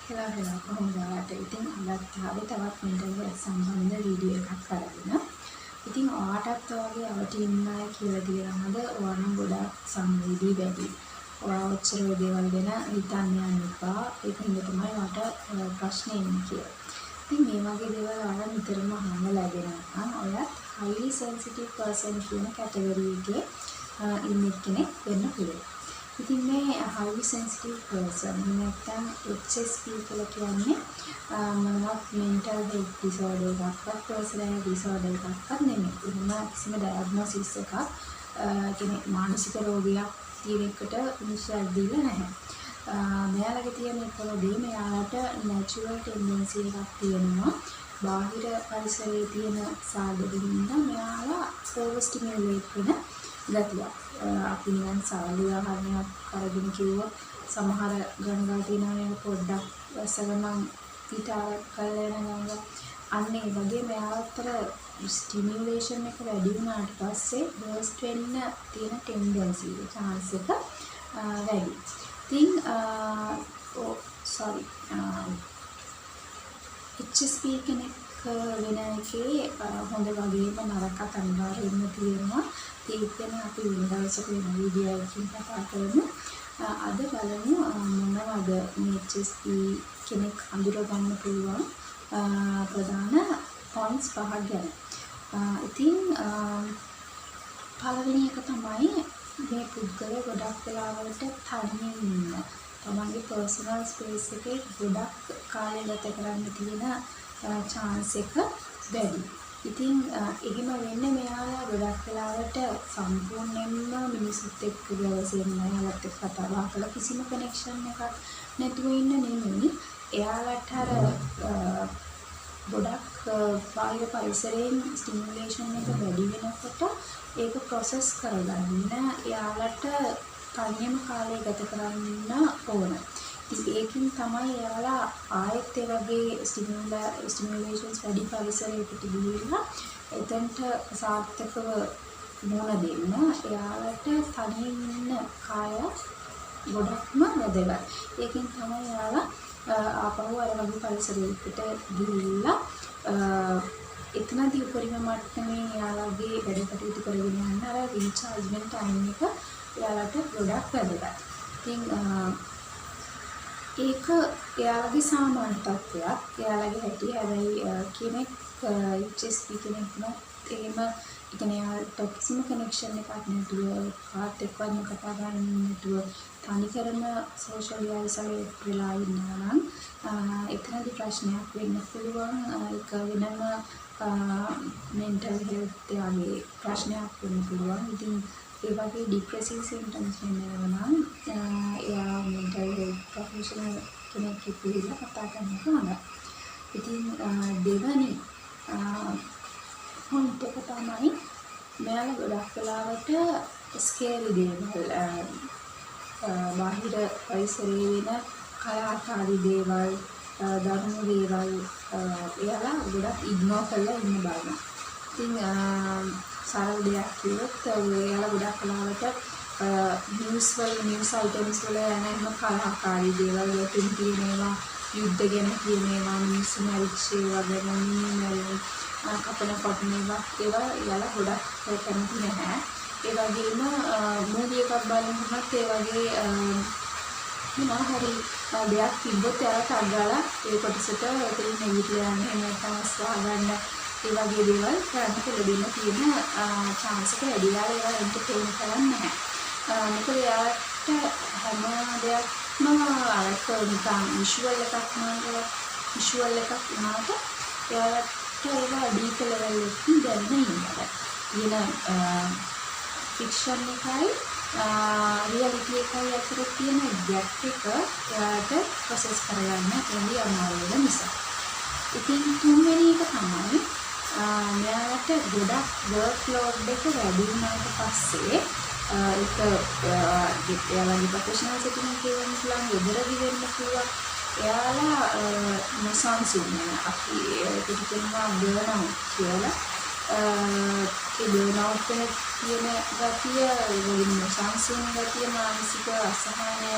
කියලා කොහොමද ඔයාලට ඉතින් අදත් ආවේ තවත් මෙන්ටල් හෙල්ත් සම්බන්ධ වීඩියෝ එකක් කරගෙන. ඉතින් ඔයාටත් ඔයාගේ අවටි ඉන්න අය කියලා තියෙනවද ඔයා නම් ගොඩාක් සංවේදී වැඩි. ඔයා ඔච්චර ඔය දේවල් ගැන හිතන්න යන්න එපා. ඒකින්ද තමයි ඔයාට ප්‍රශ්න එන්නේ කියලා. ඉතින් මේ වගේ දේවල් ඔයාලා නිතරම අහන්න ලැබෙනවා නම් ඔයත් highly sensitive person කියන කැටගරි එකේ ඉන්න කෙනෙක් වෙන්න පුළුවන්. ඉතින් මේ highly sensitive person නැත්නම් HSP කියලා කියන්නේ මොනවත් mental health disorder එකක්වත් personality disorder එකක්වත් නෙමෙයි. එහෙම කිසිම diagnosis එකක් කියන්නේ මානසික රෝගයක් තියෙන එකට නිශ්චයක් දීලා නැහැ. මෙයාලගේ තියෙන එකම දේ මෙයාලට natural tendency එකක් තියෙනවා. බාහිර පරිසරයේ තියෙන සාධකකින්ද මෙයාලා overstimulate වෙන ගතියක්. අපි නිකන් සාමාන්‍ය උදාහරණයක් අරගෙන කිව්වොත් සමහර ගණගල් තියෙනවා පොඩ්ඩක් වැස්සගමන් පිටාවක් කරලා යනවා. අන්න ඒ වගේ මෙයාලතර ස්ටිමියුලේෂන් එක වැඩි වුණාට පස්සේ බර්ස්ට් වෙන්න තියෙන ටෙන්ඩන්සි එක chance එක වැඩි. ඉතින් HSP කෙනෙක් වෙන එකේ හොඳ වගේම නරකත් අනිවාර්යයෙන්ම තියෙනවා. ඒක ගැන අපි වෙන දවසක වෙන වීඩියෝ එකකින් කතා කරමු. අද බලමු මොනවද මේ HSP කෙනෙක් අඳුර ගන්න පුළුවන් ප්‍රධාන points පහක් ගැන. ඉතින් පළවෙනි එක තමයි මේ පුද්ගලයා ගොඩක් වෙලාවලට තනියෙන් ඉන්න. තමන්ගේ personal space එකේ ගොඩක් කාලය ගත කරන්න තියෙන chance එක වැඩි. ඉතින් එහෙම වෙන්නේ මෙයාලා ගොඩක් වෙලාවට සම්පූර්ණයෙන්ම මිනිස්සුත් එක්ක ගැවසෙන්න එයාලත් එක්ක කතා බහ කරලා කිසිම කනෙක්ෂන් එකක් නැතුව ඉන්න නෙමෙයි. එයාලට අර ගොඩක් බාහිර පරිසරයෙන් ස්ටිමියුලේෂන් එක වැඩි වෙනකොට ඒක ප්‍රොසෙස් කරගන්න එයාලට තනියම කාලය ගත කරන්න ඕන. ඉතින් ඒකින් තමයි එයාලා ආයෙත් ඒ වගේ ස්ටිමියුලේෂන්ස් වැඩි පරිසරයකට ගිහිල්ලා එතනට සාර්ථකව මුහුණ දෙන්න එයාලට තනියෙන් ඉන්න කාය ගොඩක්ම වැදගත්. ඒකින් තමයි එයාලා ආපහු අර වගේ පරිසරයකට ගිහිල්ලා එතනදී උපරිම මට්ටමේ එයාලගේ වැඩ කටයුතු කරගෙන යන්න අර රීචාර්ජ්මන්ට් ටයිම් එක එයාලට ගොඩක් වැදගත්. ඉතින් ඒක එයාලගේ සාමාන්‍ය තත්ත්වයක්. එයාලගේ හැටි හැබැයි කෙනෙක් HSP කෙනෙක් නම් එහෙම කියන්නේ එයාලට කිසිම කනෙක්ෂන් එකක් නැතුව කාත් එක්කම කතා කරන්න නැතුව තනිකරම සෝෂල් අයිසොලේට් වෙලා ඉන්නවා නම් එතනදී ප්‍රශ්නයක් වෙන්න පුළුවන්. ඒක වෙනම mental health එකේ ප්‍රශ්නයක් වෙන්න පුළුවන්. ඉතින් ඒ වගේ ડિප්‍රෙසිව් සිම්ප්ටම්ස් වෙනවා නම් එයා mental health professional කෙනෙක් එක්ක කතා කරන්න ඕන. ඉතින් දෙවැනි point එක තමයි මෙයාලා ගොඩක් වෙලාවට ස්කේරි දේවල් බාහිර පරිසරයේ වෙන කලාකාරී දේවල් දරුණු දේවල් එයාලා ගොඩක් ඉග්නෝර් කරලා ඉන්න බලනවා. ඉතින් සරල දෙයක් කිව්වොත් එයාලා ගොඩක් වෙලාවට නිවුස් අයිටම්ස් වල යන එහෙම කලාකාරී දේවල් වලින් තියෙනවා යුද්ධ ගැන කියන ඒවා මිනිස්සු මැරිච්ච ඒවා ගැන කපන කොටන ඒවා එයාලා ගොඩක් කැමති නැහැ. ඒ වගේම මූවි එකක් බලනකොටත් ඒ වගේ මොනවා හරි දෙයක් තිබ්බොත් එයාලා අගාලා ඒ කොටසට එතන නෙගටිව් යන්නේ නැත්නම් ස්වාහ ගන්න ඒ වගේ දේවල් කරන්න දෙන්න තියෙන chance එක වැඩි. ඒවා එන්ටර්ටේන් කරන්නේ නැහැ. මොකද එයාට හැම දෙයක්ම අරක නිකන් විෂුවල් එකක් වුණාට එයාට ඒවා ඩීප් ලෙවල් එකකින් දැනෙන්න ඉන්නවා. ඊළඟ ෆික්ෂන් එකයි රියැලිටි එකයි අතර තියෙන ගැප් එක එයාට ප්‍රොසෙස් කරගන්න එළි අමාරු වෙන නිසා. ඉතින් තුන්වෙනි එක තමයි මෙයාට ගොඩක් වර්ක් ලෝඩ් එක වැඩි වුණාට පස්සේ ඒක එයාලගේ ප්‍රොෆෙෂනල් සෙටින් එකේ වෙන්න පුළුවන්, ගෙදරදී වෙන්න පුළුවන්. එයාලා නොසන්සුන් වෙන අපි ඒක කියනවා බර්න්අවුට් කියලා. ඒ බර්න්අවුට් වෙන තියෙන ගතිය, වලින් සංසුන් ගතිය, මානසික අසහනය,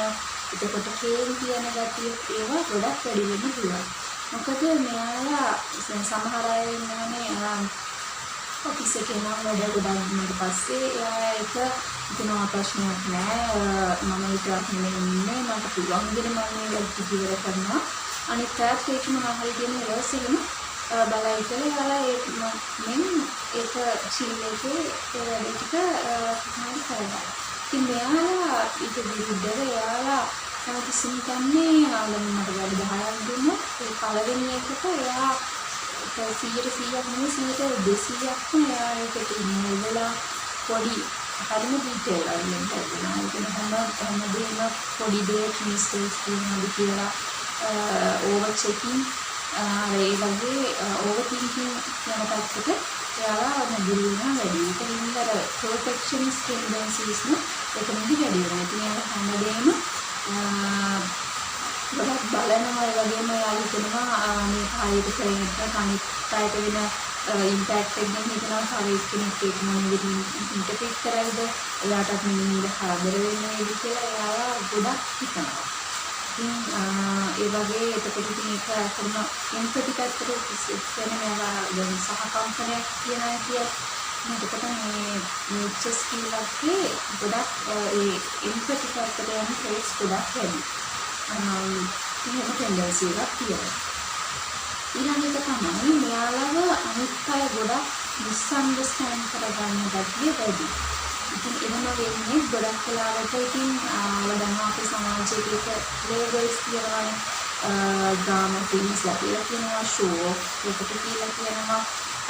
එතකොට කේන්ති යන ගතිය ඒවා ගොඩක් වැඩි වෙන්න පුළුවන්. මොකද මෙයාලා සමහර අය ඉන්නවනේ ඔෆිස් එකේ නම් වැඩ ගොඩක් ඊට පස්සේ එයා ඒක හිතනවා ප්‍රශ්නයක් නෑ, මම විතරක් නෙමෙයි ඉන්නේ, මට පුළුවන් විදිහට මම මේ වැඩ ඉවර කරනවා. අනිත් පැත්තට ඒක මොනවා හරි කියන රසෙම බලයි කියලා එයාලා මෙන් ඒක චිල් එකේ ඒ වැඩ ටික හරි කරනවා. ඉතින් මෙයාලා ඊට විරුද්ධව එයාලා කිසිම කන්නේ ආලම්මට වැඩ 10ක් දුන්නොත් ඒ පළවෙනි එකට එයා 100%ක් නෙමෙයි 200%ක්ම එයා ඒකට ඉන්නවා. පොඩි හරිම ඩීටේල් අරගෙන කරනවා. ඒක හැමදේම පොඩි දෙයක් මිස්ටේක්ස් තියෙනවද කියලා ඕවර් චෙකින් ඒ වගේ ඕවර් තින්කින් යන පැත්තට එයාලා නැගිලි වෙනවා වැඩි. ඒකින් අර පර්ෆෙක්ෂනිස්ට් ටෙන්ඩන්සීස් එතනදි වැඩි වෙනවා. ඉතින් ඒක හැමදේම ගොඩක් බලනවා. ඒ වගේම එයා හිතනවා මේ කායයට ප්‍රේමට කනිත් කායට වෙන ඉම්පැක්ට් එකෙන් හිතනවා තව එක්කෙනෙක් ඒක මොන විදිහින් ඉන්ටර්ප්‍රීට් කරයිද, එයාටත් මෙන්න හාදර වෙන්නේ කියලා එයාලා ගොඩක් හිතනවා. ඒ වගේ එතකොට ඉතින් ඒක අතරම එම්පැති පැත්තට කියන්නේ දැන් සහකම්පනයක් කියන අය කියන්නේ එතකොට මේ චෙස් කීලක්ගේ ගොඩක් ඒ එම්පැති පැත්තට යන ට්‍රේට්ස් ගොඩක් වැඩි. එහෙම ටෙන්ඩන්සි එකක් තියෙනවා. ඊළඟ එක තමයි මෙයාලව අනිත් අය ගොඩක් මිස්අන්ඩර්ස්ටෑන්ඩ් කරගන්න ගැතිය වැඩි. ඉතින් එහෙම වෙන්නේ ගොඩක් වෙලාවට ඉතින් වඩා අපේ සමාජයේ ලේබල්ස් කියනවානේ, ඩ්‍රාමා ෆිල්ම්ස් කියලා කියනවා, ෂෝ ඒකට කියලා කියනවා.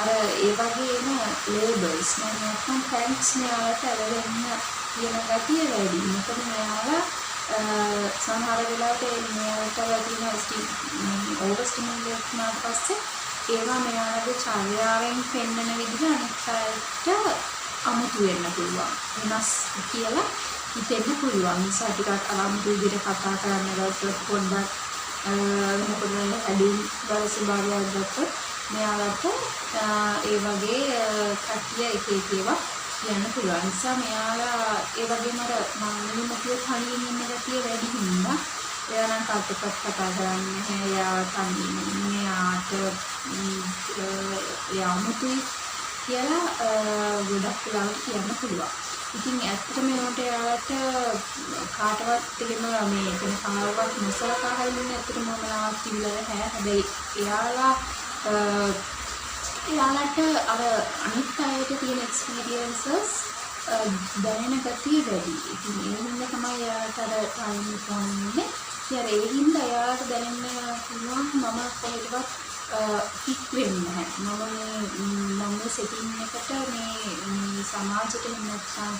අර ඒ වගේම ලේබල්ස් නැත්නම් ටැග්ස් මෙයාලට අරගෙන කියන ගැතිය වැඩි. මොකද මෙයාලා සමහර වෙලාවට මෙයාලට තියෙන ඕවර් ස්ටිමුලේට් වුණාට පස්සේ ඒවා මෙයාලගේ චර්යාවෙන් පෙන්වන විදිහ අනිත් අයට අමුතු වෙන්න පුළුවන්. වෙනස් කියලා හිතෙන්න පුළුවන්. නිසා ටිකක් අමුතු විදිහට කතා කරන්න ගත්තොත් පොඩ්ඩක් මොකද හැදින් වල ස්වභාවයක් ගත්තොත් මෙයාලට ඒ වගේ කට්ටිය එක එක ඒවා කියන්න පුළුවන්. නිසා මෙයාලා ඒ වගේම අර මම කිව්ව තනියෙන් ඉන්න ගැතිය වැඩි හින්දා එයා නම් කාටවත් කතා කරන්නේ නැහැ. එයා තනියෙන් ඉන්නේ. එයාට එයා අමුතුයි කියලා ගොඩක් වෙලාවට කියන්න පුළුවන්. ඉතින් ඇත්තටම ඒකට එයාට කාටවත් එහෙම මේ කියන කාටවත් නොසලකා හරින්න ඇත්තටම මොනවාක් කිව්වද නැහැ. හැබැයි එයාලට අර අනිත් අයට තියෙන එක්ස්පීරියන්සස් දැනෙන ගතිය වැඩි. ඉතින් ඒ හින්දා තමයි එයාට අර ටයිම් එක ඕනේ. ඉතින් ඒ හින්දා එයාට දැනෙන්න පුළුවන් මම කොහෙදවත් පික් වෙන්නේ නැහැ. මම මේ සෙටින් එකට මේ සමාජයට නැත්නම්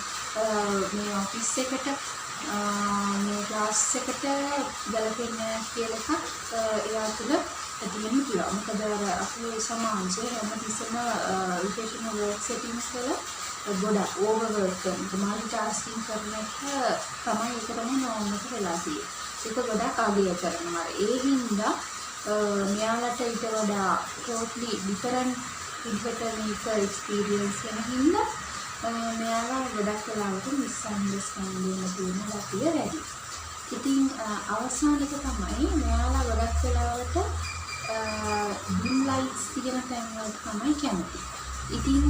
මේ ඔෆිස් එකට මේ ක්ලාස් එකට ගලපෙන්නේ කියලා එකක් එයා තුළ ඇති වෙන්න පුළුවන්. මොකද අපේ සමාජයේ හැමතිස්සෙම විශේෂම වර්ක් සෙටින්ස් වල ගොඩක් ඕවර්වර්ක් කරන මාල්ටි ටාස්කින් කරන එක තමයි ඒකටම නෝන් එක වෙලා තියෙන්නේ. ඒක ගොඩක් අගය කරනවා. ඒ හින්දා මෙයාලට ඊට වඩා totally different විදිහට මේක එක්ස්පීරියන්ස් වෙන හින්දා මෙයාලා ගොඩක් වෙලාවට මිස්අන්ඩර්ස්ටෑන්ඩ් වෙන තියෙන ගැතිය වැඩි. ඉතින් අවසාන එක තමයි මෙයාලා ගොඩක් වෙලාවට dim lights කියන තැන් වලට තමයි කැමති. ඉතින්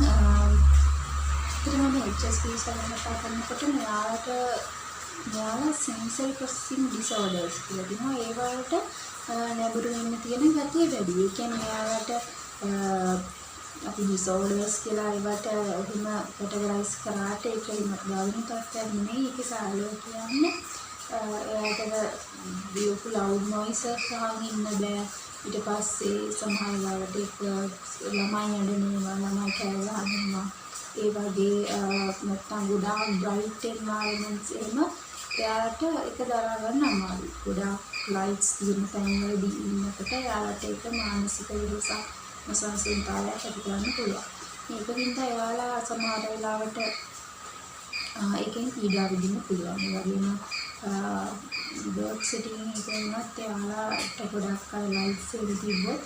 ඊටම HSP සමහර කරනකොට මෙයාලා sensory processing disorders කියලා කියනවා. ඒ වලට නැඹුරු වෙන්න තියෙන ගැතිය වැඩි. ඒ කියන්නේ එයාලට අපි disorders කියලා ඒවට එහෙම categorize කරාට ඒක එහෙම ගාමිණී තත්ත්වයක් නෙමෙයි. ඒකේ සාරය කියන්නේ එයාට beautiful loud noises අහන් ඉන්න බෑ. ඊට පස්සේ සමහර වෙලාවට ඒක ළමයි අඬනවා, ළමයි කෑ ගහනවා. ඒ වගේ නැත්නම් ගොඩාක් bright environments එහෙම එයාට ඒක දරා ගන්න අමාරුයි. ගොඩාක් lights තියෙන තැන්වලදී ඉන්නකොට එයාලට ඒක මානසික විරසක් නොසන්සුන්තාවයක් ඇති කරන්න පුළුවන්. මේකින්ද එයාලා සමහර වෙලාවට ඒකෙන් පීඩා විඳින්න පුළුවන්. ඒ වගේම වර්ක් සෙටින් එකේ වුණත් එයාලට ගොඩක් lights එක තිබ්බොත්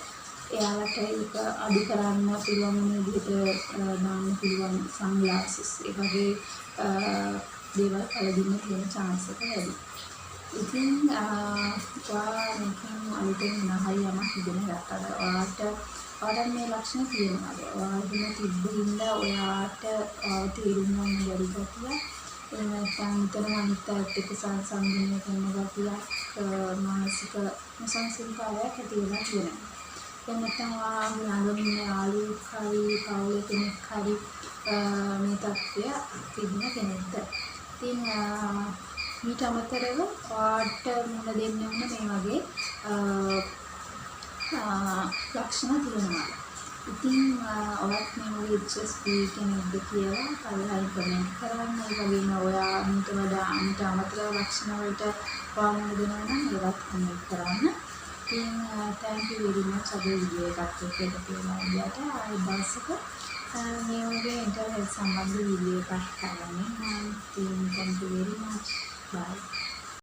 එයාලට ඒක අඩු කරන්න පුළුවන් විදිහට දාන්න පුළුවන් සන්ග්ලාසස් ඒ වගේ දේවල් පළදින්න තියෙන chance එක වැඩි. ඉතින් ඔයා නිකන් අලුතෙන් මොනවාහරි යමක් ඉගෙන ගත්තාද ඔයාට මේ ලක්ෂණ තියෙනවාද? ඔයාගෙන තිබ්බින්ද ඔයාට තේරුම් ගන්න බැරි ගතිය එහෙම නැත්නම් නිතරම අනිත් අයත් එක්ක සංසන්දනය කරන ගතියක් මානසික සංසිඳතාවයක් ඇති වෙලා තියෙනවා. දැන් නැත්නම් ඔයාගේ ළඟම ඉන්න යාළුවෙක් හරි පවුලේ කෙනෙක් හරි මේ තත්ත්වය තිබුණ කෙනෙක්ද? ඉතින් ඊට අමතරව ඔයාට මුණ දෙන්න ඕන මේ වගේ ලක්ෂණ තියෙනවා. ඉතින් ඔයත් මේ වගේ HSP කෙනෙක්ද කියලා කල්ලායි කමෙන්ට් කරන්න. ඒ වගේම ඔයා ඊට වඩා අනිත් අමතර ලක්ෂණ වලට ඔයා මුණ දෙනවා නම් ඒවත් කමෙන්ට් කරන්න. ඉතින් thank you very much අද වීඩියෝ එකක් එක්ක කියලා ඉන්නට ආයෙ දවසක මේ වගේ mental health සම්බන්ධ වීඩියෝ එකක් කරන්න. thank you very much. Bye.